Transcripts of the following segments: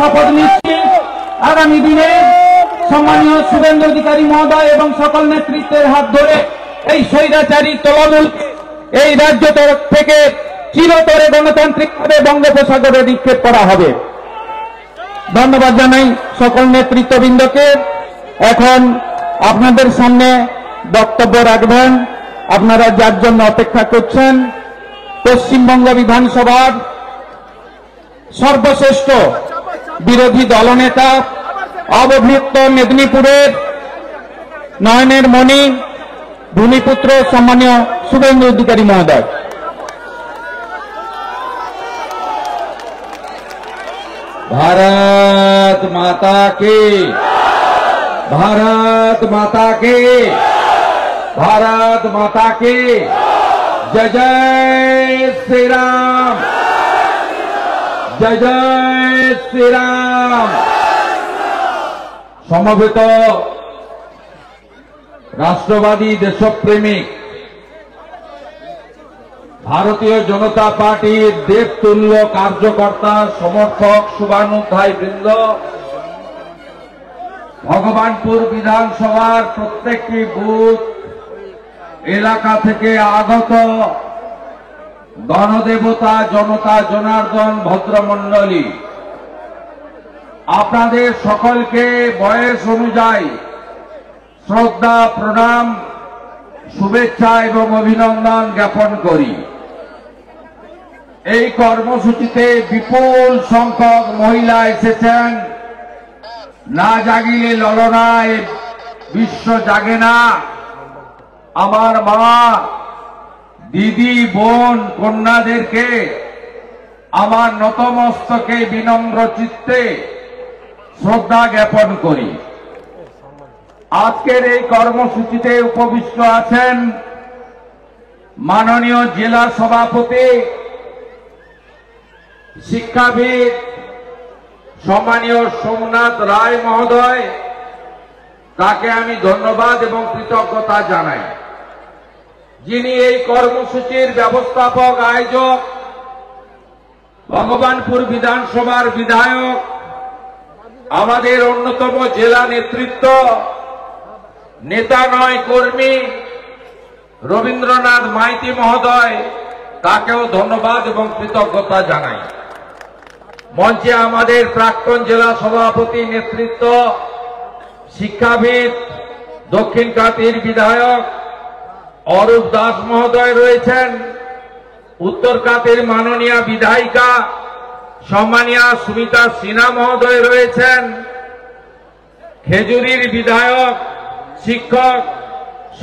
শপথ নিচ্ছি আগামী দিনে সম্মানীয় শুভেন্দু অধিকারী মহোদয় এবং সকল নেতৃত্বের হাত ধরে এই স্বৈরাচারী তৃণমূল এই রাজ্য থেকে চিরতরে গণতান্ত্রিকভাবে বঙ্গোপসাগরে নিক্ষেপ করা হবে। ধন্যবাদ জানাই সকল নেতৃত্ববৃন্দকে। এখন আপনাদের সামনে বক্তব্য রাখবেন, আপনারা যার জন্য অপেক্ষা করছেন, পশ্চিমবঙ্গ বিধানসভার সর্বশ্রেষ্ঠ বিরোধী দলনেতা, অবভুক্ত মেদিনীপুরের নয়নের মণি, ভূমিপুত্র সম্মানীয় শুভেন্দু অধিকারী মহোদয়। भारत माता की, भारत माता की, भारत माता की जय जय श्री राम, जय जय श्री राम। समवेत राष्ट्रवादी देशप्रेमिक भारतीय जनता पार्टीर देवतुल्य कार्यकर्ता समर्थक शुभानुध्यायी बृंद, भगवानपुर विधानसभार प्रत्येकटी बूथ एलाका थेके आगत गणदेवता जनता जनार्दन भद्रमंडली, आपनादेर सकलके बयस अनुयायी श्रद्धा प्रणाम शुभेच्छा एवं अभिनंदन ज्ञापन करी। এই কর্মসূচিতে বিপুল সংখ্যক মহিলা এসেছেন। না জাগিলে ললনায় বিশ্ব জাগে না। আমার মা, দিদি, বোন, কন্যাদেরকে আমার নতমস্তকে বিনম্র চিত্তে শ্রদ্ধা জ্ঞাপন করি। আজকের এই কর্মসূচিতে উপবিষ্ট আছেন মাননীয় জেলা সভাপতি, শিক্ষাবিদ সম্মানীয় সোমনাথ রায় মহোদয়, তাকে আমি ধন্যবাদ এবং কৃতজ্ঞতা জানাই। যিনি এই কর্মসূচির ব্যবস্থাপক, আয়োজক, ভগবানপুর বিধানসভার বিধায়ক, আমাদের অন্যতম জেলা নেতৃত্ব, নেতা নয় কর্মী রবীন্দ্রনাথ মাইতি মহোদয়, তাকেও ধন্যবাদ এবং কৃতজ্ঞতা জানাই। মঞ্চে আমাদের প্রাক্তন জেলা সভাপতি নেতৃত্ব, শিক্ষাবিদ, দক্ষিণ কাতির বিধায়ক অরূপ দাস মহোদয় রয়েছেন। উত্তর কাতির মাননীয় বিধায়িকা সম্মানীয় সুমিতা সিনহা মহোদয় রয়েছেন। খেজুরির বিধায়ক শিক্ষক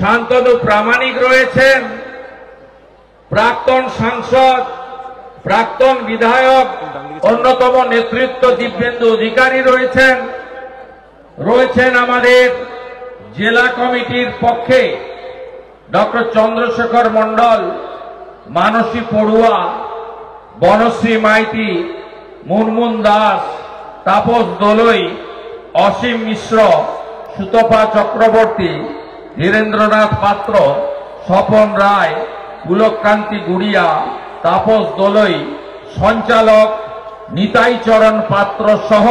শান্তনু প্রামাণিক রয়েছেন। প্রাক্তন সাংসদ, প্রাক্তন বিধায়ক, অন্যতম নেতৃত্ব দিব্যেন্দু অধিকারী রয়েছেন। রয়েছেন আমাদের জেলা কমিটির পক্ষে ডক্টর চন্দ্রশেখর মণ্ডল, মানসী পড়ুয়া, বনশ্রী মাইতি, মুনমুন দাস, তাপস দোলই, অসীম মিশ্র, সুতপা চক্রবর্তী, ধীরেন্দ্রনাথ পাত্র, স্বপন রায়, পুলককান্তি গুড়িয়া, তাপস দোলই, সঞ্চালক নিতাই চরণ পাত্র সহ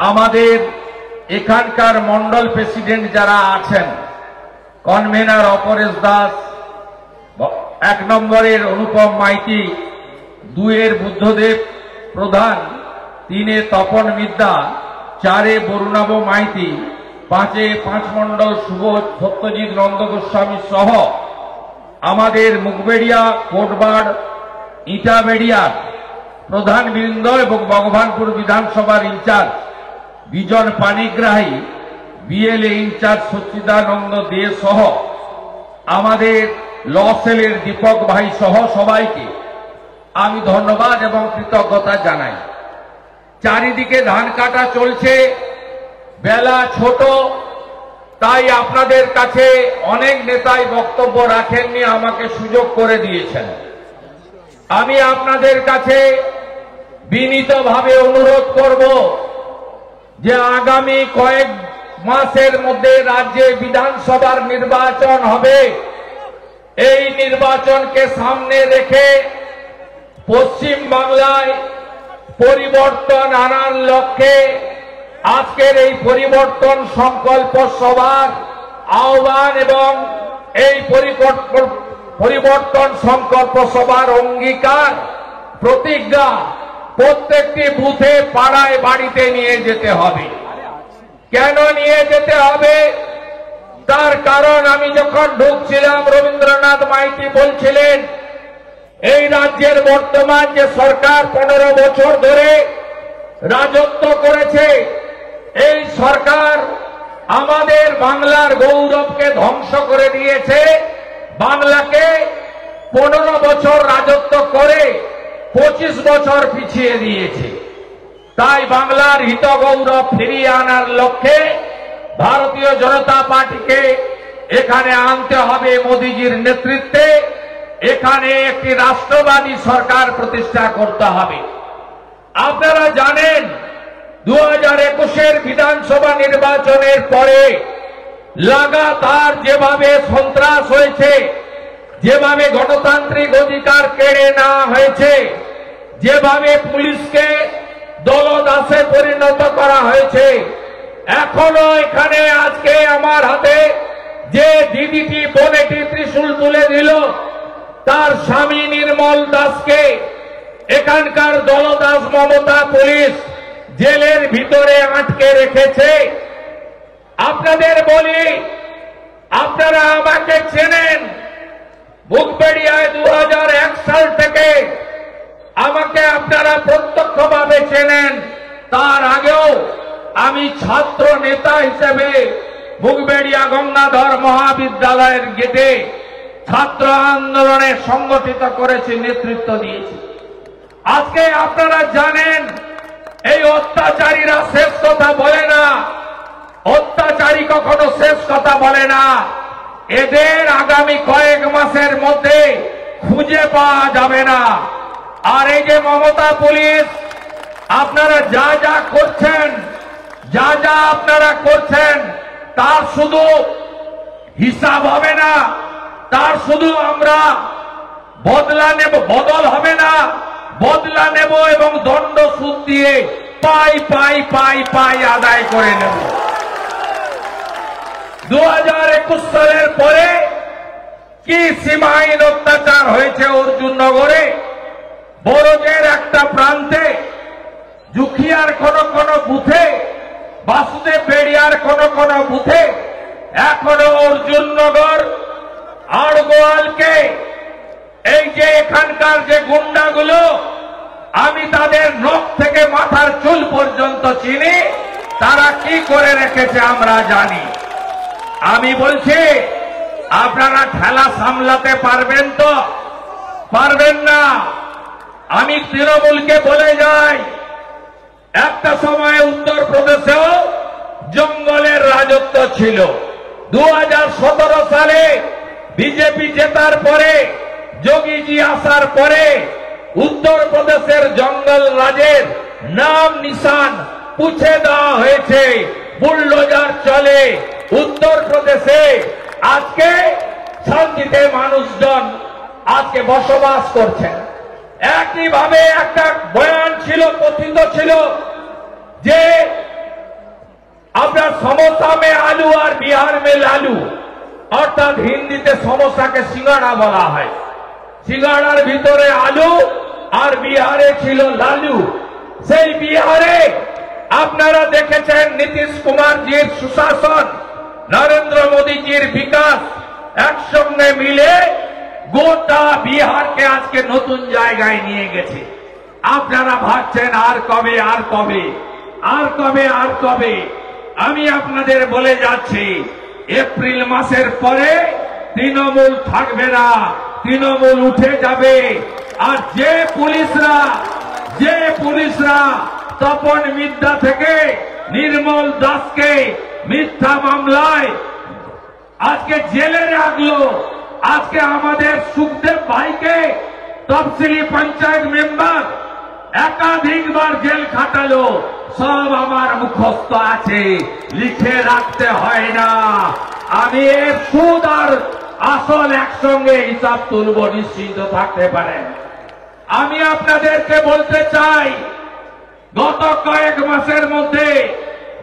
আমাদের এখানকার মন্ডল প্রেসিডেন্ট যারা আছেন, কনভেনার অপরেশ দাস, 1 নম্বরের অনুপম মাইতি, 2 বুদ্ধদেব প্রধান, 3 তপন মিদ্যা, 4 বরুণাভ মাইতি, 5 মন্ডল শুভ সত্যজিৎ নন্দ গোস্বামী সহ আমাদের মুখবেড়িয়া, কোটবাড়, ইটাবেড়িয়ার প্রধান বৃন্দ এবং ভগবানপুর বিধানসভার ইনচার্জ বিজন পানিগ্রাহী, বিএলএ ইনচার্জ সচ্চিদানন্দ দে সহ আমাদের ল সেলের দীপক ভাই সহ সবাইকে আমি ধন্যবাদ এবং কৃতজ্ঞতা জানাই। চারিদিকে ধান কাটা চলছে, বেলা ছোট, তাই আপনাদের কাছে অনেক নেতাই বক্তব্য রাখেননি, আমাকে সুযোগ করে দিয়েছেন। আমি আপনাদের কাছে বিনীতভাবে অনুরোধ করব যে আগামী কয়েক মাসের মধ্যে রাজ্যে বিধানসভার নির্বাচন হবে। এই নির্বাচনকে সামনে রেখে পশ্চিম বাংলায় পরিবর্তন আনার লক্ষ্যে আজকের এই পরিবর্তন সংকল্প সভার আহ্বান এবং এই পরিবর্তন সংকল্প সভার অঙ্গীকার প্রতিজ্ঞা প্রত্যেকটি বুথে পাড়ায় বাড়িতে নিয়ে যেতে হবে। কেন নিয়ে যেতে হবে? তার কারণ আমি যখন ঢুকছিলাম রবীন্দ্রনাথ মাইতি বলছিলেন এই রাজ্যের বর্তমান যে সরকার 15 বছর ধরে রাজত্ব করেছে, এই সরকার আমাদের বাংলার গৌরবকে ধ্বংস করে দিয়েছে। বাংলাকে 15 বছর রাজত্ব করে 25 বছর পিছিয়ে দিয়েছে। তাই বাংলার হিত গৌরব ফিরিয়ে আনার লক্ষ্যে ভারতীয় জনতা পার্টিকে এখানে আনতে হবে। মোদিজির নেতৃত্বে এখানে একটি রাষ্ট্রবাদী সরকার প্রতিষ্ঠা করতে হবে। আপনারা জানেন 2021-এর বিধানসভা নির্বাচনের পরে লাগাতার যেভাবে সন্ত্রাস হয়েছে, যেভাবে গণতান্ত্রিক অধিকার কেড়ে নেওয়া হয়েছে, যেভাবে পুলিশকে দলদাসে পরিণত করা হয়েছে, এখনো এখানে আজকে আমার হাতে যে দিদিটি বোনেটি ত্রিশূল তুলে দিল তার স্বামী নির্মল দাসকে এখানকার দলদাস মমতা পুলিশ জেলের ভিতরে আটকে রেখেছে। আপনাদের বলি, আপনারা আমাকে চেনেন। বুকবেড়িয়ায় 2001 সাল থেকে আমাকে আপনারা প্রত্যক্ষভাবে চেনেন। তার আগেও আমি ছাত্র নেতা হিসেবে বুকবেড়িয়া গঙ্গাধর মহাবিদ্যালয়ের গেটে ছাত্র আন্দোলনে সংগঠিত করেছি, নেতৃত্ব দিয়েছি। আজকে আপনারা জানেন এই অত্যাচারীরা শেষ কথা বলে না, অত্যাচারী কখনো শেষ কথা বলে না। এদের আগামী কয়েক মাসের মধ্যে খুঁজে পাওয়া যাবে না। আর এই যে মমতা পুলিশ, আপনারা যা যা করছেন, যা যা আপনারা করছেন তার শুধু হিসাব হবে না, তার শুধু আমরা বদলা নেব, বদল হবে না, বদলা নেব এবং দণ্ড সুদ দিয়ে পাই পাই পাই পাই আদায় করে নেব। 2021 সালের পরে কি সীমাহীন অত্যাচার হয়েছে অর্জুননগরে, বরজের একটা প্রান্তে, জুখিয়ার কোন কোন বুথে, বাসুদেব বেড়িয়ার কোন কোন বুথে, এখনো অর্জুননগর আড়গোয়ালকে এই যে এখানকার যে গুন্ডাগুলো, আমি তাদের নখ থেকে মাথার চুল পর্যন্ত চিনি, তারা কি করে রেখেছে আমরা জানি। আমি বলছি আপনারা ঠেলা সামলাতে পারবেন তো? পারবেন না। আমি তৃণমূলকে বলে যাই, একটা সময় উত্তরপ্রদেশেও জঙ্গলের রাজত্ব ছিল। 2017 সালে বিজেপি জেতার পরে, যোগীজি আসার পরে উত্তরপ্রদেশের জঙ্গল রাজের নাম নিশান পুছে দেওয়া হয়েছে। বুলডোজার চলে উত্তরপ্রদেশে। আজকে শান্তিতে মানুষজন আজকে বসবাস করছেন। একইভাবে একটা বয়ান ছিল, কথিত ছিল যে আপনার সমোসা মে আলু আর বিহার মে লালু, অর্থাৎ হিন্দিতে সমোসাকে সিঙ্গাড়া বলা হয়। সিঙ্গাড়ার ভিতরে আলু আর বিহারে ছিল লালু। সেই বিহারে আপনারা দেখেছেন নীতিশ কুমারজির সুশাসন, নরেন্দ্র মোদীজির বিকাশ একসঙ্গে মিলে গোটা বিহারকে আজকে নতুন জায়গায় নিয়ে গেছে। আপনারা ভাবছেন আর কবে, আর কবে, আর কবে, আর কবে। আমি আপনাদের বলে যাচ্ছি, এপ্রিল মাসের পরে তৃণমূল থাকবে না, তৃণমূল উঠে যাবে। আর যে পুলিশরা তপন মিদ্যা থেকে নির্মল দাসকে মিথ্যা মামলায় আজকে জেলে রাখলো, আজকে আমাদের সুখদেব ভাইকে তফসিলি পঞ্চায়েত মেম্বার একাধিকবার জেল খাটালো, সব আমার মুখস্থ আছে, লিখে রাখতে হয় না। আমি এর সুদ আর আসল একসঙ্গে হিসাব তুলব, নিশ্চিন্ত থাকতে পারেন। আমি আপনাদেরকে বলতে চাই, গত কয়েক মাসের মধ্যে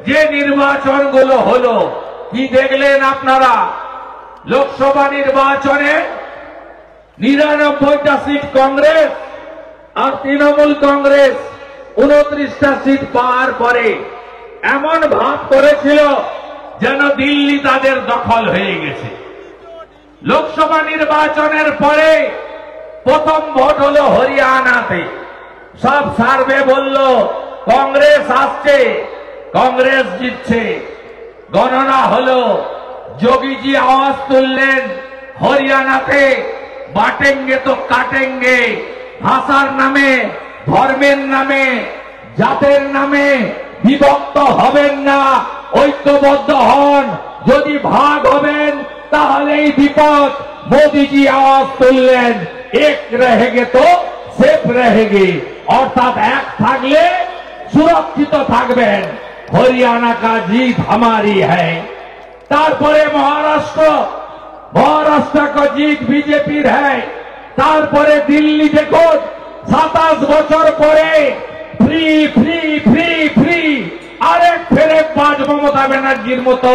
যে নির্বাচনগুলো হলো কি দেখলেন আপনারা? লোকসভা নির্বাচনে 99টা সিট কংগ্রেস আর তৃণমূল কংগ্রেস 29টা সিট পাওয়ার পরে এমন ভাব করেছিল যেন দিল্লি তাদের দখল হয়ে গেছে। লোকসভা নির্বাচনের পরে প্রথম ভোট হলো হরিয়ানাতে। সব সার্ভে বলল কংগ্রেস আসছে, কংগ্রেস জিতছে। গণনা হলো, যোগীজি আওয়াজ তুললেন হরিয়ানাতে বাটেঙ্গে তো কাটেঙ্গে, ভাষার নামে, ধর্মের নামে, জাতের নামে বিভক্ত হবেন না, ঐক্যবদ্ধ হন, যদি ভাগ হবেন তাহলেই বিপদ। মোদীজি আওয়াজ তুললেন এক रहेंगे তো সেফ रहेंगे, অর্থাৎ এক থাকলে সুরক্ষিত থাকবেন। হরিয়ানা কা জিত हमारी है। তারপরে মহারাষ্ট্র কা জিত বিজেপির है। তারপরে দিল্লি দেখুন 27 বছর পরে ফ্রি ফ্রি ফ্রি ফ্রি আরেক ফেরে বাজ মমতা ব্যানার্জির মতো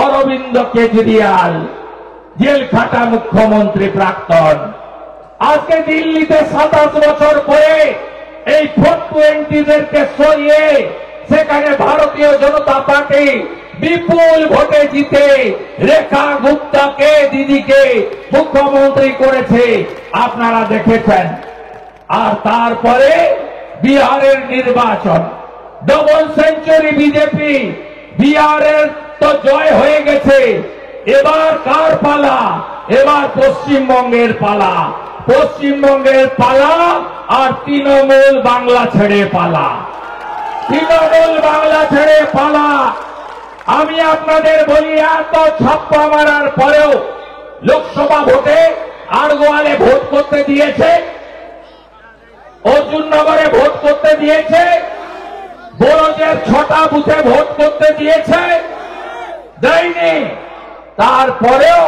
অরবিন্দ কেজরিওয়াল জেল খাটা মুখ্যমন্ত্রী প্রাক্তন। আজকে দিল্লিতে 27 বছর পরে এই 420-দেরকে সরিয়ে সেখানে ভারতীয় জনতা পার্টি বিপুল ভোটে জিতে রেখা গুপ্তাকে দিদিকে মুখ্যমন্ত্রী করেছে, আপনারা দেখেছেন। আর তারপরে বিহারের নির্বাচন, ডবল সেঞ্চুরি বিজেপি, বিহারের তো জয় হয়ে গেছে। এবার কার পালা? এবার পশ্চিমবঙ্গের পালা। পশ্চিমবঙ্গের পালা আর তৃণমূল বাংলা ছেড়ে পালা। তৃণমূল বাংলা ছেড়ে পালা। আমি আপনাদের বলি, এত ছাপ্পা মারার পরেও লোকসভা ভোটে আড়গোয়ালে ভোট করতে দিয়েছে, অর্জুননগরে ভোট করতে দিয়েছে, বড়জের 6টা বুথে ভোট করতে দিয়েছে, দেয়নি। তারপরেও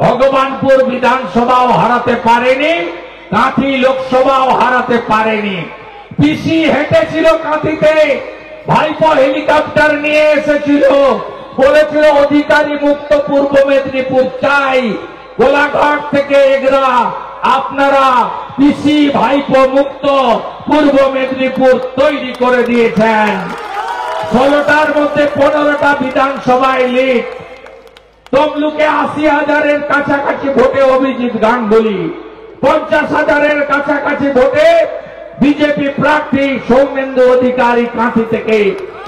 ভগবানপুর বিধানসভাও হারাতে পারেনি, কাঁথি লোকসভাও হারাতে পারেনি। পিসি হেঁটেছিল কাঁথিতে, ভাইপো হেলিকপ্টার নিয়ে এসেছিল, বলেছিল অধিকারী মুক্ত পূর্ব মেদিনীপুর চাই। কোলাঘাট থেকে এগরা আপনারা পিসি ভাইপো মুক্ত পূর্ব মেদিনীপুর তৈরি করে দিয়েছেন। 16টার মধ্যে 15টা বিধানসভায় লিড। তমলুকে 80,000-এর কাছাকাছি ভোটে অভিজিৎ গাঙ্গুলি, 50,000-এর কাছাকাছি ভোটে বিজেপি প্রার্থী সৌমেন্দু অধিকারী কাঁথি থেকে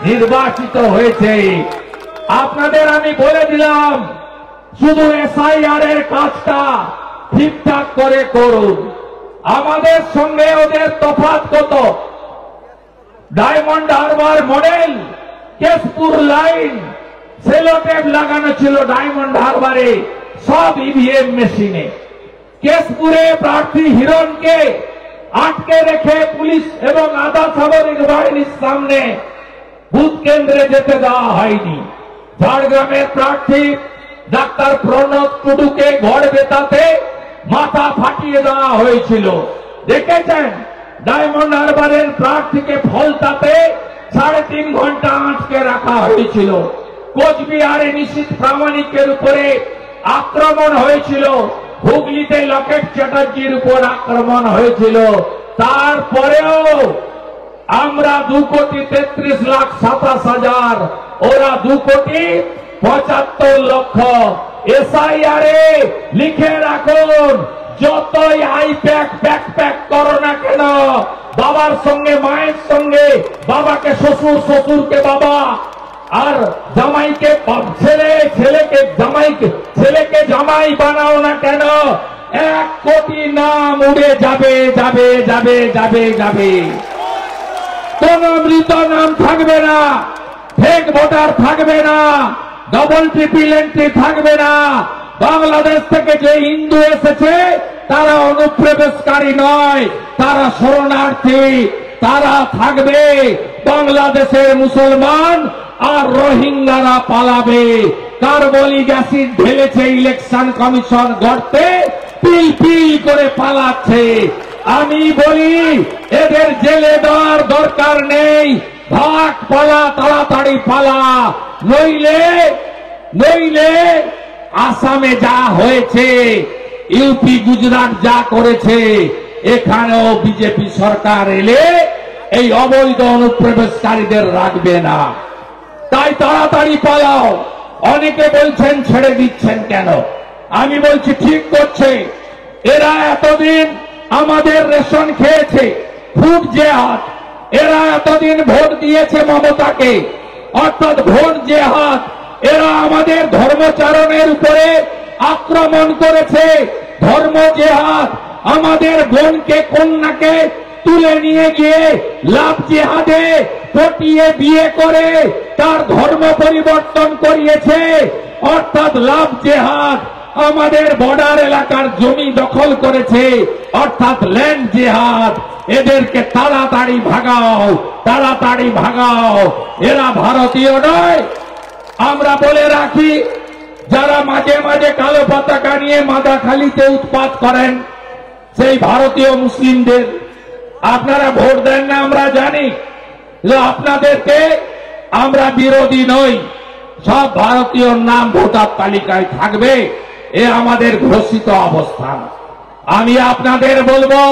নির্বাচিত হয়েছে। আপনাদের আমি বলে দিলাম, শুধু এসআইআর-এর কাজটা ঠিকঠাক করে করুন। আমাদের সঙ্গে ওদের তফাৎ কত? Diamond Harbour model, Keshpur line, Sellotape লাগানো ছিল ডায়মন্ড হারবারে, সব ইভিএম মেশিনে। কেশপুরে প্রার্থী হিরণকে আটকে রেখে পুলিশ এবং আধা সামরিক বাহিনীর সামনে বুথ কেন্দ্রে যেতে দেওয়া হয়নি। ঝাড়গ্রামের প্রার্থী ডাক্তার প্রণব টুডুকে ঘর বেতাতে মাথা ফাটিয়ে দেওয়া হয়েছিল, দেখেছেন। ডায়মন্ড হারবারের প্রার্থীকে ফলতাতে 3.5 ঘন্টা আটকে রাখা হয়েছিল। কোচবিহারে নিশীথ প্রামাণিকের উপরে আক্রমণ হয়েছিল, হুগলিতে লকেট চ্যাটার্জির উপর আক্রমণ হয়েছিল। তারপরেও আমরা 2,33,27,000, ওরা 2,75,00,000। এসআইআরে লিখে রাখুন, যতই আইপ্যাক ব্যাকপ্যাক করো না কেন, বাবার সঙ্গে মায়ের সঙ্গে, বাবাকে শ্বশুর, শ্বশুরকে বাবা, আর জামাইকে ছেলে, ছেলেকে জামাই বানাও না কেন, 1 কোটি নাম উড়ে যাবে যাবে যাবে যাবে যাবে। কোন মৃত নাম থাকবে না, ফেক ভোটার থাকবে না, ডবল ট্রিপল এন্ট্রি থাকবে না। বাংলাদেশ থেকে যে হিন্দু এসেছে তারা অনুপ্রবেশকারী নয়, তারা শরণার্থী। তারা থাকবে, বাংলাদেশের মুসলমান আর রোহিঙ্গারা পালাবে। কার্বলিক অ্যাসিড ঢেলেছে ইলেকশন কমিশন গর্তে, পিল পিল করে পালাচ্ছে। আমি বলি এদের জেলে দেওয়ার দরকার নেই, ভাগ পালা, তাড়াতাড়ি পালা, নইলে আসামে যা হয়েছে, ইউপি গুজরাট যা করেছে, এখানেও বিজেপি সরকার এলে এই অবৈধ অনুপ্রবেশকারীদের রাখবে না। তাই তাড়াতাড়ি পালাও। অনেকে বলছেন ছেড়ে দিচ্ছেন কেন? আমি বলছি ঠিক করছে। এরা এতদিন আমাদের রেশন খেয়েছে, ফুড জেহাদ। এরা এতদিন ভোট দিয়েছে মমতাকে, অর্থাৎ ভোট জেহাদ। এরা আমাদের ধর্মচারণের উপরে আক্রমণ করেছে, ধর্ম জেহাদ। আমাদের বোনকে, কন্যাকে তুলে নিয়ে গিয়ে লাভ জেহাদে পটিয়ে বিয়ে করে তার ধর্ম পরিবর্তন করিয়েছে, অর্থাৎ লাভ জেহাদ। আমাদের বর্ডার এলাকার জমি দখল করেছে, অর্থাৎ ল্যান্ড জেহাদ। এদেরকে তাড়াতাড়ি ভাগাও, তাড়াতাড়ি ভাগাও। এরা ভারতীয় নয়। আমরা বলে রাখি, যারা মাঝে মাঝে কালো পতাকা নিয়ে মাদাখালীতে উৎপাত করেন, সেই ভারতীয় মুসলিমদের আপনারা ভোট দেন না, আমরা জানি। আপনাদেরকে আমরা বিরোধী নই, সব ভারতীয় নাম ভোটার তালিকায় থাকবে, এ আমাদের ঘোষিত অবস্থান। আমি আপনাদের বলবো,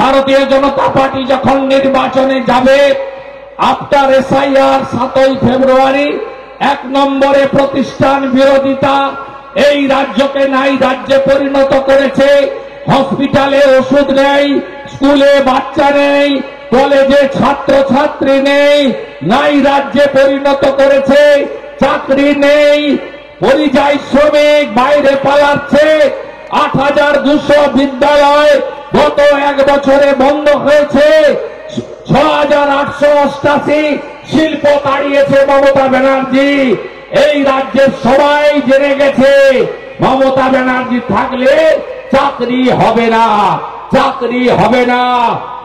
ভারতীয় জনতা পার্টি যখন নির্বাচনে যাবে, আফটার এসআইআর 7ই ফেব্রুয়ারি 1 নম্বরে প্রতিষ্ঠান বিরোধিতা এই রাজ্যকে নাই রাজ্যে পরিণত করেছে। হসপিটালে ওষুধ নেই, স্কুলে বাচ্চা নেই, কলেজে ছাত্র ছাত্রী নেই, নাই রাজ্যে পরিণত করেছে। চাকরি নেই, পরিযায়ী শ্রমিক বাইরে পালাচ্ছে। 8200 বিদ্যালয় গত 1 বছরে বন্ধ হয়েছে। 6888 শিল্প তাড়িয়েছে মমতা ব্যানার্জি। এই রাজ্যের সবাই জেনে গেছে, মমতা ব্যানার্জি থাকলে চাকরি হবে না, চাকরি হবে না,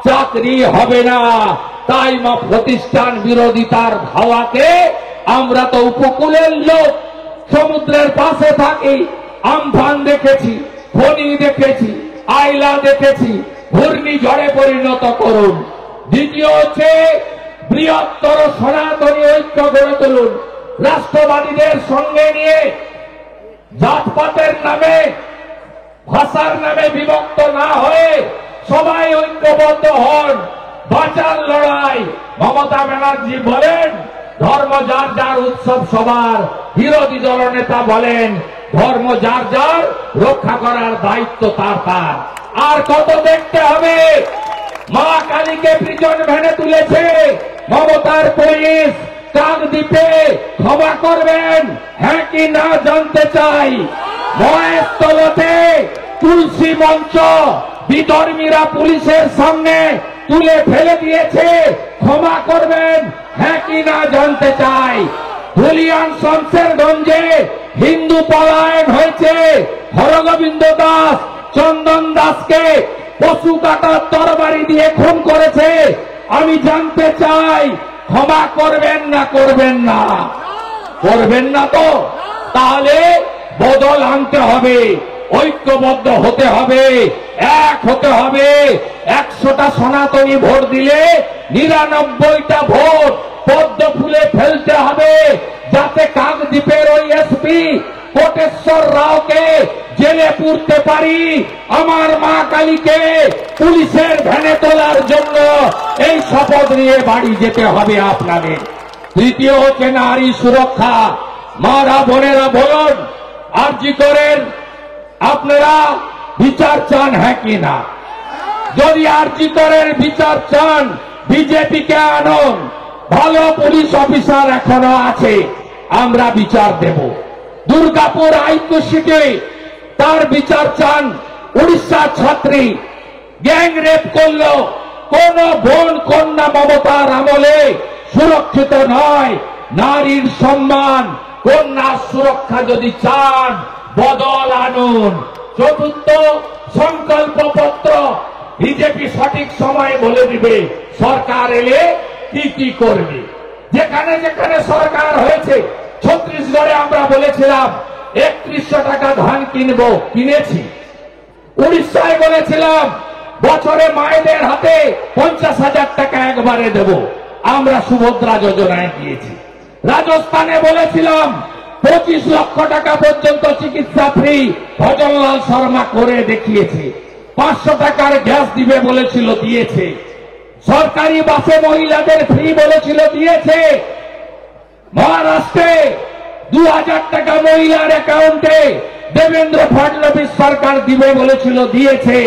চাকরি হবে না। তাই প্রতিষ্ঠান বিরোধিতার ধাওয়াকে আমরা তো উপকূলের লোক, সমুদ্রের পাশে থাকি। আমফান দেখেছি, ফণী দেখেছি, আইলা দেখেছি, ঘূর্ণিঝড়ে পরিণত করুন। দ্বিতীয় হচ্ছে বৃহত্তর সনাতনী ঐক্য গড়ে তুলুন। রাষ্ট্রবাদীদের সঙ্গে নিয়ে জাতপাতের নামে, ভাষার নামে বিভক্ত না হয়ে সবাই ঐক্যবদ্ধ হন। বাঁচার লড়াই। মমতা ব্যানার্জি বলেন ধর্ম যার যার, উৎসব সবার। বিরোধী দলনেতা বলেন ধর্ম যার যার, রক্ষা করার দায়িত্ব তার তার। আর কত দেখতে হবে? মা কালীকে প্রিজন ভ্যানে তুলেছে মমতার পুলিশ। কাকদ্বীপে ক্ষমা করবেন, হ্যাঁ কি না জানতে চাই। মহেশতলাতে তুলসী মঞ্চ বিধর্মীরা পুলিশের সামনে তুলে ফেলে দিয়েছে, ক্ষমা করবেন, হ্যাঁ কি না জানতে চাই। ধুলিয়ান শমশেরগঞ্জে হিন্দু পলায়ন হয়েছে। হরগোবিন্দ দাস, চন্দন দাসকে পশু কাটার তরবারি দিয়ে খুন করেছে। আমি জানতে চাই, ক্ষমা করবেন না করবেন না? করবেন না তো? তাহলে বদল আনতে হবে, ঐক্যবদ্ধ হতে হবে, এক হতে হবে। 100টা সনাতনী ভোট দিলে 99টা ভোট পদ্ম ফুলে ফেলতে হবে, যাতে কাকদ্বীপের ওই এসপি কোটেশ্বর রাওকে জেলে পুরতে পারি। আমার মা কালীকে পুলিশের ভ্যানে তোলার জন্য এই শপথ নিয়ে বাড়ি যেতে হবে আপনাদের। তৃতীয় হচ্ছে নারী সুরক্ষা। মারা বোনেরা বলুন, আরজি করেন, আপনারা বিচার চান হ্যাঁ কি না? যদি আরজি করেন বিচার চান, বিজেপিকে আনুন। ভালো পুলিশ অফিসার এখনো আছে, আমরা বিচার দেব। দুর্গাপুর আইকুশিকে তার বিচার চান। উড়িষ্যা ছাত্রী গ্যাং রেপ করলো, কোন বোন কন্যা মমতার আমলে সুরক্ষিত নয়। নারীর সম্মান, কন্যার সুরক্ষা যদি চান, বদল আনুন। চতুর্থ, সংকল্পপত্র। বিজেপি সঠিক সময়ে বলে দিবে সরকার এলে কি কি করবে। যেখানে যেখানে সরকার হয়েছে, ছত্তিশগড়ে আমরা বলেছিলাম 3100 টাকা ধান কিনবো, কিনেছি। উড়িষ্যায় বলেছিলাম বছরে মায়েদের হাতে 50,000 টাকা একবারে দেব। আমরা সুভদ্রা যোজনায় দিয়েছি। রাজস্থানে বলেছিলাম 25 লক্ষ টাকা পর্যন্ত চিকিৎসা ফ্রি, ভজনলাল শর্মা করে দেখিয়েছে। 500 টাকার গ্যাস দিবে বলেছিল, দিয়েছে। সরকারি বাসে মহিলাদের ফ্রি বলেছিল, দিয়েছে। মহারাষ্ট্রে 2000 টাকা মহিলার অ্যাকাউন্টে দেবেন্দ্র ফডনবিস সরকার দিবে বলেছিল, দিয়েছে।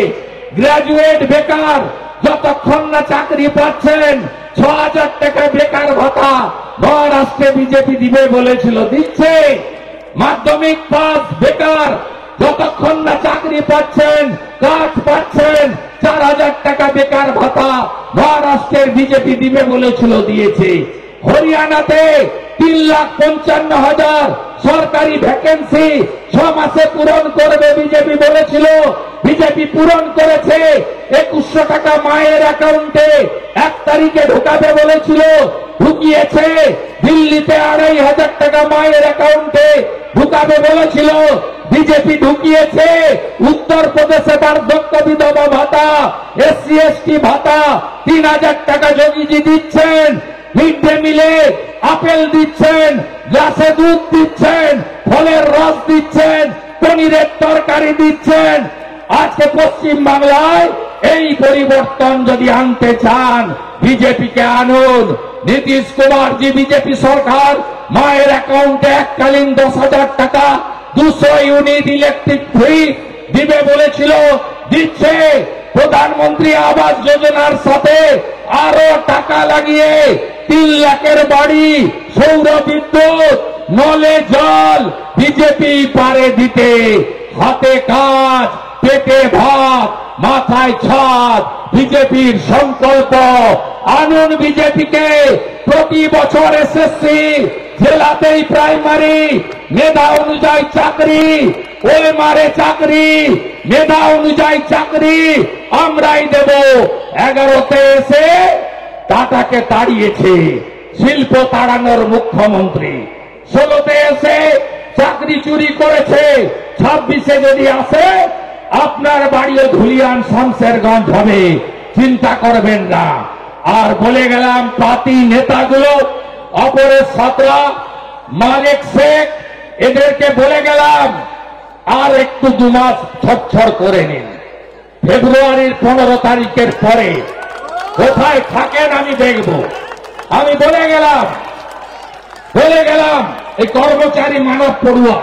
গ্রাজুয়েট বেকার যতক্ষণ না চাকরি পাচ্ছেন 6000 টাকা বেকার ভাতা মহারাষ্ট্রে বিজেপি দিবে বলেছিল, দিচ্ছে। মাধ্যমিক পাস বেকার যতক্ষণ না চাকরি পাচ্ছেন, কাজ পাচ্ছেন, 4000 টাকা বেকার ভাতা মহারাষ্ট্রের বিজেপি দিবে বলেছিল, দিয়েছে। হরিয়ানাতে 3,55,000 সরকারি ভ্যাকেন্সি 6 মাসে পূরণ করবে বিজেপি বলেছিল, বিজেপি পূরণ করেছে। 2100 টাকা মায়ের অ্যাকাউন্টে 1 তারিখে ঢোকাবে বলেছিল, ঢুকিয়েছে। দিল্লিতে 2500 টাকা মায়ের অ্যাকাউন্টে ঢুকাবে বলেছিল, বিজেপি ঢুকিয়েছে। উত্তরপ্রদেশে বার্ধক্য বিধবা ভাতা, SC ST ভাতা 3000 টাকা যোগীজি দিচ্ছেন। মিড ডে মিলে আপেল দিচ্ছেন, গ্লাসে দুধ দিচ্ছেন, ফলের রস দিচ্ছেন, পনিরের তরকারি দিচ্ছেন। আজকে পশ্চিম বাংলায় এই পরিবর্তন যদি আনতে চান, বিজেপিকে আনুন। নীতিশ কুমারজি বিজেপি সরকার মায়ের অ্যাকাউন্টে এককালীন 10,000 টাকা 200 ইউনিট ইলেকট্রিক ফ্রি দিবে বলেছিল, দিচ্ছে। প্রধানমন্ত্রী আবাস যোজনার সাথে আরো টাকা লাগিয়ে 3 লাখের বাড়ি, সৌর বিদ্যুৎ, নলে জল বিজেপি পারে দিতে। হাতে কাজ, পেটে ভাত, মাথায় ছাদ, বিজেপির সংকল্প। আনুন বিজেপিকে। প্রতি বছর SSC, জেলাতেই প্রাইমারি, মেধা অনুযায়ী চাকরি, ওএমআরে চাকরি, মেধা অনুযায়ী চাকরি আমরাই দেব। 11তে এসে টাটাকে তাড়িয়েছে, শিল্প তাড়ানোর মুখ্যমন্ত্রী। 16তে এসে চাকরি চুরি করেছে। 26-এ যদি আসে আপনার বাড়িও ধুলিয়ান শামসেরগঞ্জ হবে, চিন্তা করবেন না। আর বলে গেলাম পার্টি নেতাগুলো, অপরেশ সাতরা, মালিক শেখ, এদেরকে বলে গেলাম আর একটু 2 মাস ছটছড় করে নিন। ফেব্রুয়ারির 15 তারিখের পরে কোথায় থাকেন আমি দেখব। আমি বলে গেলাম এই কর্মচারী মানব পড়ুয়া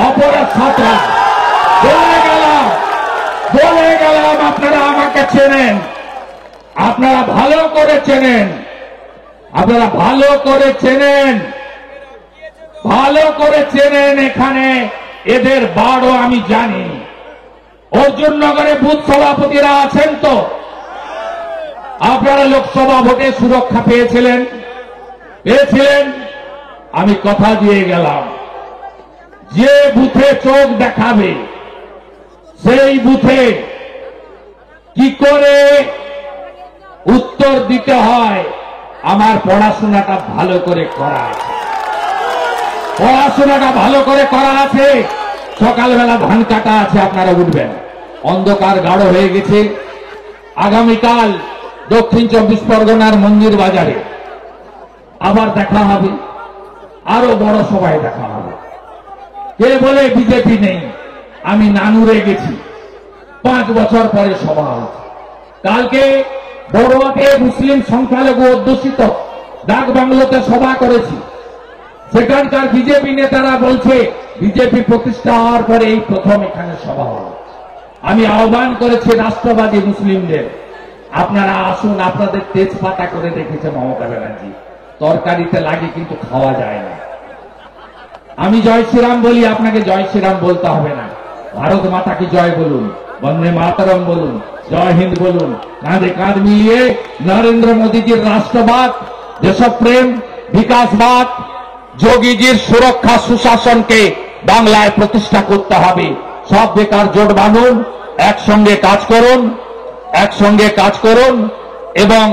অপরাধ ছাত্রা, বলে গেলাম আপনারা আমাকে চেনেন, আপনারা ভালো করে চেনেন, এখানে এদের বাড়ও আমি জানি। অর্জুননগরে বুথ সভাপতিরা আছেন তো? আপনারা লোকসভা ভোটে সুরক্ষা পেয়েছিলেন? আমি কথা দিয়ে গেলাম, যে বুথে চোখ দেখাবে সেই বুথে কি করে উত্তর দিতে হয়। আমার পড়াশোনাটা ভালো করে করা আছে, সকালবেলা ধান কাটা আছে, আপনারা উঠবেন। অন্ধকার গাঢ় হয়ে গেছে। আগামীকাল দক্ষিণ 24 পরগনার মন্দির বাজারে আবার দেখা হবে, আরো বড় সভায় দেখা হবে। কে বলে বিজেপি নেই? আমি নানুরে গেছি, 5 বছর পরে সভা হয়েছে। কালকে বড়ুয়াতে মুসলিম সংখ্যালঘু অধ্যুষিত ডাক বাংলোতে সভা করেছি। সেখানকার বিজেপি নেতারা বলছে বিজেপি প্রতিষ্ঠা হওয়ার পরে এই প্রথম এখানে সভা হল। আমি আহ্বান করেছি রাষ্ট্রবাদী মুসলিমদের, আপনারা আসুন। আপনাদের তেজপাতা করে দেখেছে মমতা ব্যানার্জি, তরকারিতে লাগে কিন্তু খাওয়া যায় না। আমি জয় শ্রীরাম বলি, আপনাকে জয় শ্রীরাম বলতে হবে না। ভারত মাতা কি জয় বলুন, বন্দে মাতরম বলুন, জয় হিন্দ বলুন। কাঁধে কাঁধ মিলিয়ে নরেন্দ্র মোদীজির রাষ্ট্রবাদ, দেশপ্রেম, বিকাশবাদ, যোগীজির সুরক্ষা সুশাসনকে বাংলায় প্রতিষ্ঠা করতে হবে। সব বেকার জোট বাঁধুন, একসঙ্গে কাজ করুন এবং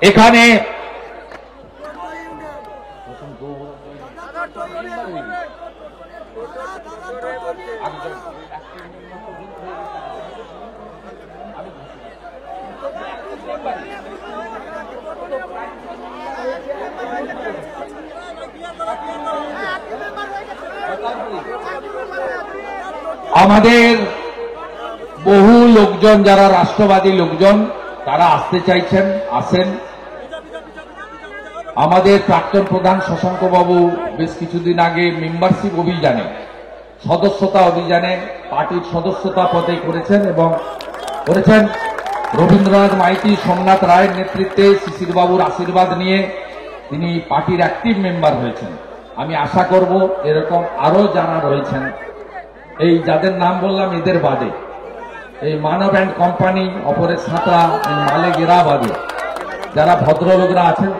এখানে আমাদের বহু লোকজন যারা রাষ্ট্রবাদী লোকজন তারা আসতে চাইছেন, আসেন। আমাদের প্রাক্তন প্রধান শশাঙ্ক বাবু বেশ কিছুদিন আগে মেম্বারশিপ অভিযানে, সদস্যতা অভিযানে পার্টির সদস্যতা পদে করেছেন এবং করেছেন রবীন্দ্রনাথ মাইতি, সোমনাথ রায়ের নেতৃত্বে শিশির বাবুর আশীর্বাদ নিয়ে তিনি পার্টির অ্যাক্টিভ মেম্বার হয়েছেন। আমি আশা করব এরকম আরো যারা রয়েছেন, এই যাদের নাম বললাম এদের বাদে, এই মানব অ্যান্ড কোম্পানি, অপরের সাঁতরা, মালিক এরা বাদে যারা ভদ্রলোকরা আছেন,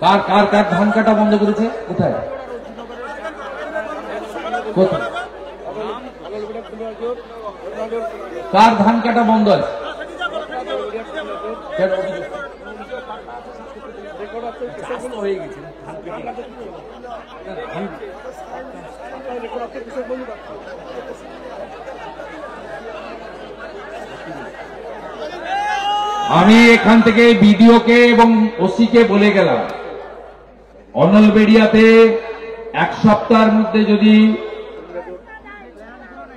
কার কার কার ধান কাটা বন্ধ করেছে? কোথায় কোথায় কার ধান কাটা বন্ধ আছে? আমি এখান থেকে বিডিওকে এবং ওসিকে বলে গেলাম, অনলবেড়িয়াতে এক সপ্তাহের মধ্যে যদি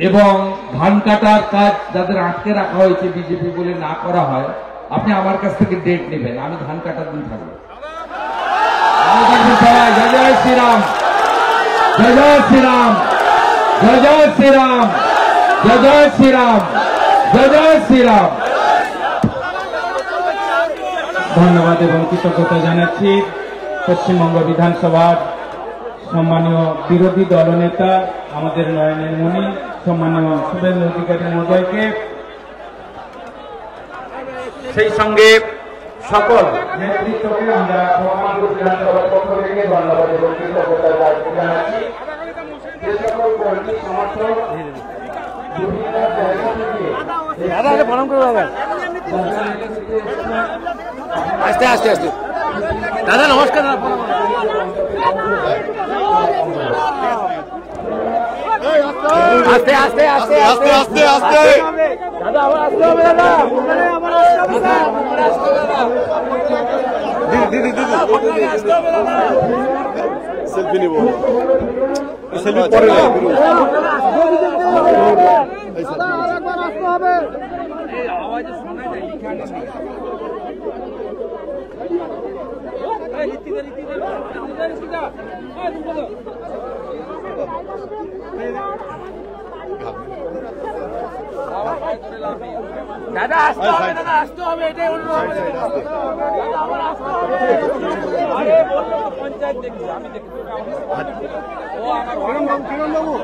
এবং ধান কাটার কাজ যাদের আটকে রাখা হয়েছে বিজেপি বলে না করা হয়, আপনি আমার কাছ থেকে ডেট নেবেন, আমি ধান কাটার দিন থাকবো। সবাই জয় জয় শ্রীরাম, জয় জয় শ্রীরাম, জয় জয় শ্রীরাম, জয় জয় শ্রীরাম, জয় জয় শ্রীরাম। ধন্যবাদ এবং কৃতজ্ঞতা জানাচ্ছি পশ্চিমবঙ্গ বিধানসভার সম্মানীয় বিরোধী দলনেতা আমাদের নয়নের মণি সম্মানীয় শুভেন্দু অধিকারী মহোদয়কে, সেই সঙ্গে সকল নেতৃত্বকে আমরা বিধানসভার পক্ষ থেকে ধন্যবাদ এবং কৃতজ্ঞতা জানাচ্ছি। যে সকল কর্মী সমর্থক বিভিন্ন জায়গা থেকে প্রণাম করে আস্তে আস্তে আস্তে দাদা নমস্কার। আস্তে আস্তে আস্তে আস্তে আস্তে আস্তে দাদা আবার আসতে হবে, দাদা আমার আসতে হবে, দিদি দিদি আসতে হবে, দাদা সেলফি নিব, সেলফি পরে দাদা আরেকবার আসতে হবে। এই আওয়াজ শোনা যায় এখানে দাদা আসতে হবে, দাদা আসতে হবে, এটাই অনুরোধ। দাদা আবার আসতে হবে, আরে বললো পঞ্চায়েত দেখছি, আমি দেখছি ও আমার কিরণ বাবু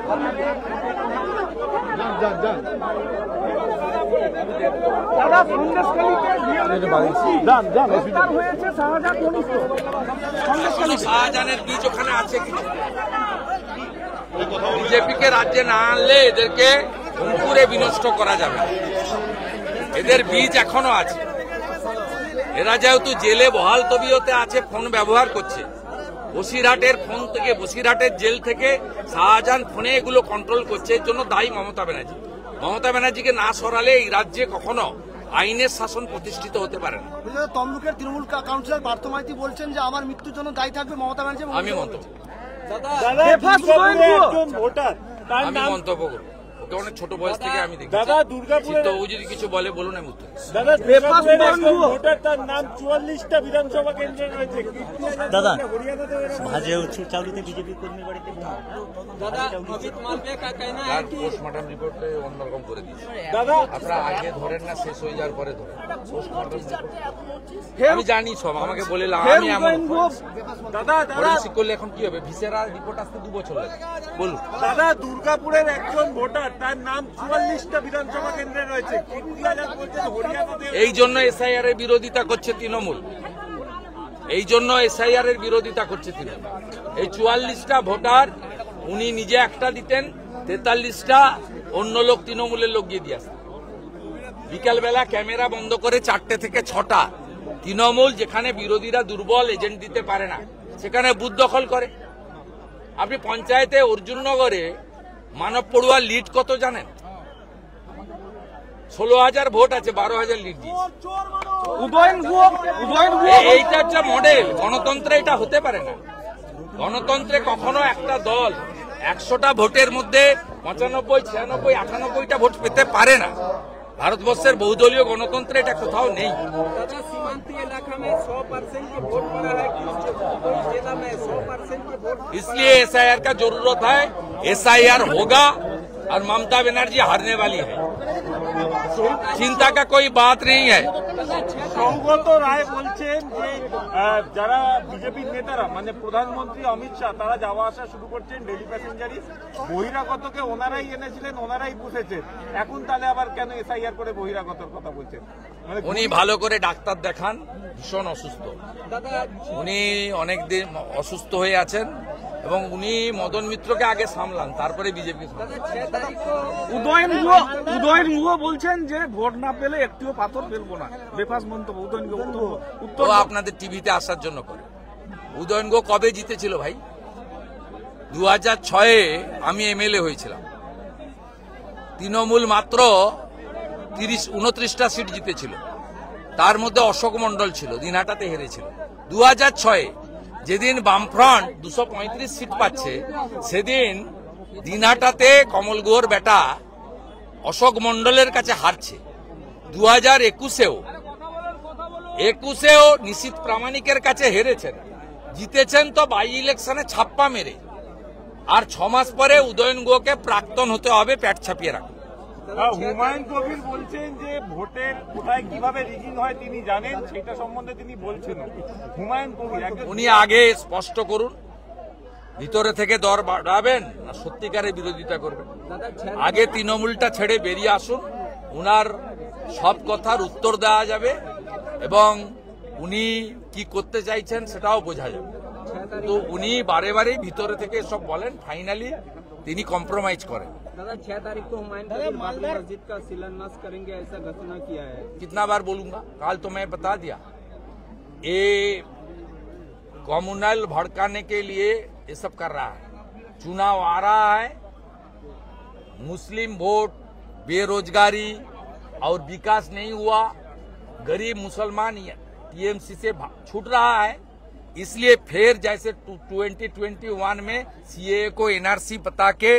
দাদা হয়েছে শাহজাহানের বীজ ওখানে আছে কিছু। বিজেপিকে রাজ্যে না আনলে এদেরকে পুরে বিনষ্ট করা যাবে, এদের বীজ এখনো আছে। এরা যেহেতু জেলে বহাল তবিয়তে আছে, ফোন ব্যবহার করছে, বসিরহাটের ফোন থেকে, বসিরহাটের জেল থেকে শাহজাহান ফোনে এগুলো কন্ট্রোল করছে। এর জন্য দায়ী মমতা ব্যানার্জি। মমতা ব্যানার্জিকে না সরালে এই রাজ্যে কখনো আইনের শাসন প্রতিষ্ঠিত হতে পারে না। তমলুকের তৃণমূল কাউন্সিলর পার্থ মাইতি বলছেন যে আমার মৃত্যুর জন্য দায়ী থাকবে মমতা ব্যানার্জি। আমি মন্তব্য আমি মন্তব্য করব, ওকে অনেক ছোট বয়স থেকে আমি দেখি। দাদা দুর্গাপুরে যদি কিছু বলে বলুন, আমি উত্তর। দাদা ভোটার, তার নাম 44টা বিধানসভা কেন্দ্রে রয়েছে। দাদা ভাজে উঠছে চাউলিতে বিজেপি কর্মী বাড়িতে পোস্টমর্টম রিপোর্টে অন্যরকম করে দিয়েছে। দাদা আপনারা আগে ধরেন না, শেষ হয়ে যাওয়ার পরে ধরেন। পোস্টমর্টম আমি জানি সব, আমাকে বলে আমি এমন দাদা ফরেন্সিক করলে এখন কি হবে? ভিসেরা রিপোর্ট আসতে 2 বছর লাগে। বলুন দাদা, দুর্গাপুরের একজন ভোটার, তার নাম 44টা বিধানসভা কেন্দ্রে রয়েছে। এই জন্য এসআইআর এর বিরোধিতা করছে তৃণমূল, এই জন্য এসআইআর এর বিরোধিতা করছে তৃণমূল। এই 44টা ভোটার উনি নিজে একটা দিতেন, 43টা অন্য লোক তৃণমূলের লোক গিয়ে দিয়ে আসতেন। বিকালবেলা ক্যামেরা বন্ধ করে 4টে থেকে 6টা তৃণমূল, যেখানে বিরোধীরা দুর্বল এজেন্ট দিতে পারে না, সেখানে বুথ দখল করে। আপনি পঞ্চায়েতে অর্জুননগরে মানব পড়ুয়ার লিড কত জানেন? 16,000 ভোট আছে, 12,000 লিড দিয়েছে। এইটা হচ্ছে মডেল। গণতন্ত্রে এটা হতে পারে না। গণতন্ত্রে কখনো একটা দল 100টা ভোটের মধ্যে 95, 96, 98টা ভোট পেতে পারে না। ভারতবর্ষের বহুদলীয় গণতন্ত্রে এটা কোথাও নেই। सीमांती इलाका में 100% के वोट पड़ा है, कोई जिला में 100% के वोट। इसलिए SIR का जरूरत है। SIR होगा और ममता बनर्जी हारने वाली है, चिंता का कोई बात नहीं है। সৌগত রায় বলছেন যে যারা বিজেপির নেতারা মানে প্রধানমন্ত্রী অমিত শাহ তারা যাওয়া আসা শুরু করছেন ডেলি প্যাসেঞ্জারি, বহিরাগতকে ওনারাই এনেছিলেন, ওনারাই পুষেছেন, এখন তাহলে আবার কেন SIR করে বহিরাগতর কথা বলছেন? মানে উনি ভালো করে ডাক্তার দেখান, ভীষণ অসুস্থ। উনি অনেকদিন অসুস্থ হয়ে আছেন এবং উনি মদন মিত্রকে আগে সামলান, তারপরে বিজেপি। উদয়ন গুহ বলছেন যে ভোট না পেলে একটিও পাথর ফেলবো না, বেফাস মন্তব্য উদয়ন গুহ। উত্তর আপনাদের টিভিতে আসার জন্য করে। উদয়ন গুহ কবে জিতেছিল ভাই? 2006-এ আমি MLA হয়েছিলাম। তৃণমূল মাত্র 29টা সিট জিতেছিল, তার মধ্যে অশোক মন্ডল ছিল, দিনহাটাতে হেরেছিল। 2006-এ যেদিন বামফ্রন্ট 235 সিট পাচ্ছে, সেদিন দিনহাটাতে কমল গুহর বেটা অশোক মন্ডলের কাছে হারছে। 2021-এও নিশীথ প্রামাণিকের কাছে হেরেছেন, জিতেছেন তো বাই ইলেকশনে ছাপ্পা মেরে। আর 6 মাস পরে উদয়ন গুহকে প্রাক্তন হতে হবে, প্যাট ছাপিয়ে রাখুন। হুমায়ুন কবির বলছেন যে ভোটের কোথায় কিভাবে রিগিং হয় তিনি জানেন, সেটা সম্বন্ধে তিনি বলছেন। হুমায়ুন কবির উনি আগে স্পষ্ট করুন, ভিতরে থেকে দর বাড়াবেন না সত্যিকারের বিরোধিতা করবেন। আগে তৃণমূলটা ছেড়ে বেরিয়ে আসুন, উনার সব কথার উত্তর দেওয়া যাবে এবং উনি কি করতে চাইছেন সেটাও বোঝা যাবে। তো উনি বারে বারেই ভিতরে থেকে সব বলেন, ফাইনালি তিনি কম্প্রোমাইজ করেন। दादा 6 तारीख को हुमायूं कबीर बाबरी मस्जिद का शिलान्यास करेंगे, ऐसा घोषणा किया है। कितना बार बोलूंगा, कल तो मैं बता दिया। ये कम्युनल भड़काने के लिए ये सब कर रहा है। चुनाव आ रहा है, मुस्लिम वोट, बेरोजगारी और विकास नहीं हुआ, गरीब मुसलमान TMC से छूट रहा है, इसलिए फिर जैसे 2021 में CAA को NRC बता के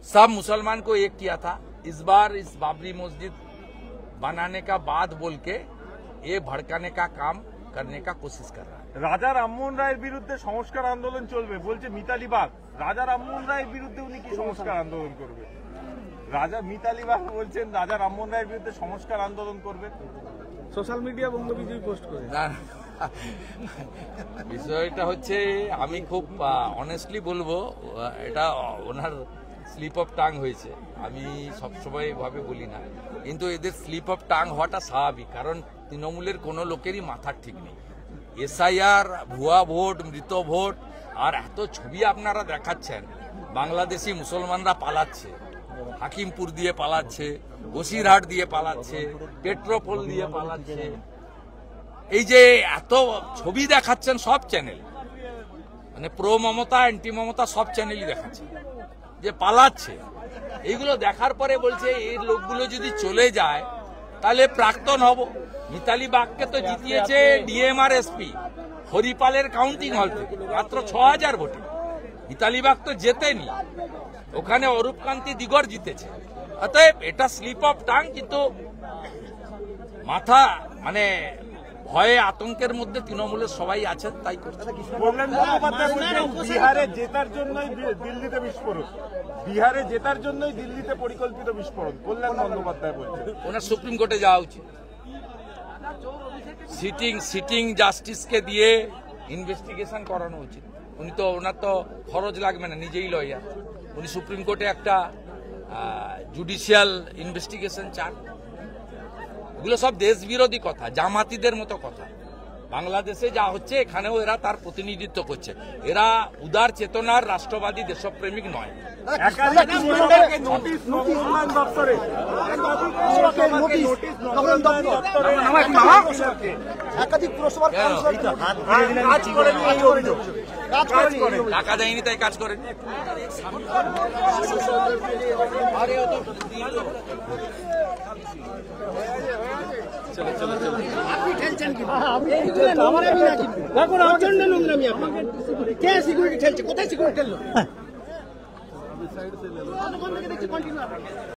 सब मुसलमान को एक किया था, इस बार इस बाबरी मस्जिद बनाने का बात बोल के ये भड़काने का काम करने का कोशिश कर रहा है। রাজা রামমোহন রায়ের বিরুদ্ধে সংস্কার আন্দোলন চলবে বলছে মিতালি বাগ। রাজা রামমোহন রায়ের বিরুদ্ধে উনি কি সংস্কার আন্দোলন করবে? মিতালি বাগ বলছেন রাজা রামমোহন রায়ের বিরুদ্ধে সংস্কার আন্দোলন করবে। সোশ্যাল মিডিয়া বঙ্গ বিজেপি পোস্ট করে। বিষয়টা হচ্ছে, আমি খুব অনেস্টলি বলবো, এটা ওনার স্লিপ অফ টাং হয়েছে। আমি সবসময় এভাবে বলি না, কিন্তু এদের স্লিপ অফ টাং হওয়াটা স্বাভাবিক, কারণ তৃণমূলের কোনো লোকেরই মাথার ঠিক নেই। SIR, ভুয়া ভোট, মৃত ভোট, আর এত ছবি আপনারা দেখাচ্ছেন, বাংলাদেশি মুসলমানরা পালাচ্ছে, হাকিমপুর দিয়ে পালাচ্ছে, বসিরহাট দিয়ে পালাচ্ছে, পেট্রোপোল দিয়ে পালাচ্ছে। এই যে এত ছবি দেখাচ্ছেন সব চ্যানেল, মানে প্রো মমতা, অ্যান্টি মমতা সব চ্যানেলই দেখাচ্ছে যে পালাচ্ছে। এইগুলো দেখার পরে বলছে এই লোকগুলো যদি চলে যায় তাহলে প্রাক্তন হব। মিতালি বাগকে তো জিতিয়েছে DM আর SP হরিপালের কাউন্টিং হল থেকে মাত্র 6000 ভোটে। মিতালি বাগ তো জেতেনি, ওখানে অরূপকান্তি দিগর জিতেছে। অতএব এটা স্লিপ অফ টাং, কিন্তু মাথা মানে ভয়ে আতঙ্কের মধ্যে তৃণমূলের সবাই আছেন, তাই করছে। কল্যাণ বন্দ্যোপাধ্যায় বলছেন বিহারে জেতার জন্যই দিল্লিতে বিস্ফোরণ, বিহারে জেতার জন্যই দিল্লিতে পরিকল্পিত বিস্ফোরণ, কল্যাণ বন্দ্যোপাধ্যায় বলছেন। ওনার সুপ্রিম কোর্টে যাওয়া উচিত। সিটিং জাস্টিসকে দিয়ে ইনভেস্টিগেশন করানো উচিত। উনি তো, ওনার তো খরচ লাগবে না, নিজেই লয়ার। উনি সুপ্রিম কোর্টে একটা জুডিশিয়াল ইনভেস্টিগেশন চান। এগুলো সব দেশ বিরোধী কথা, জামাতিদের মতো কথা। বাংলাদেশে যা হচ্ছে এখানেও এরা তার প্রতিনিধিত্ব করছে। এরা উদার চেতনার রাষ্ট্রবাদী দেশপ্রেমিক নয়। টাকা দেয়নি তাই কাজ করেন। চলো। ঠেলছেন কি নোংরামি না কিন্তু দেখুন প্রচন্ড নোংরামি আপনাকে কে সিকিউরিটি ঠেলছে কোথায় সিকিউরিটি ঠেললো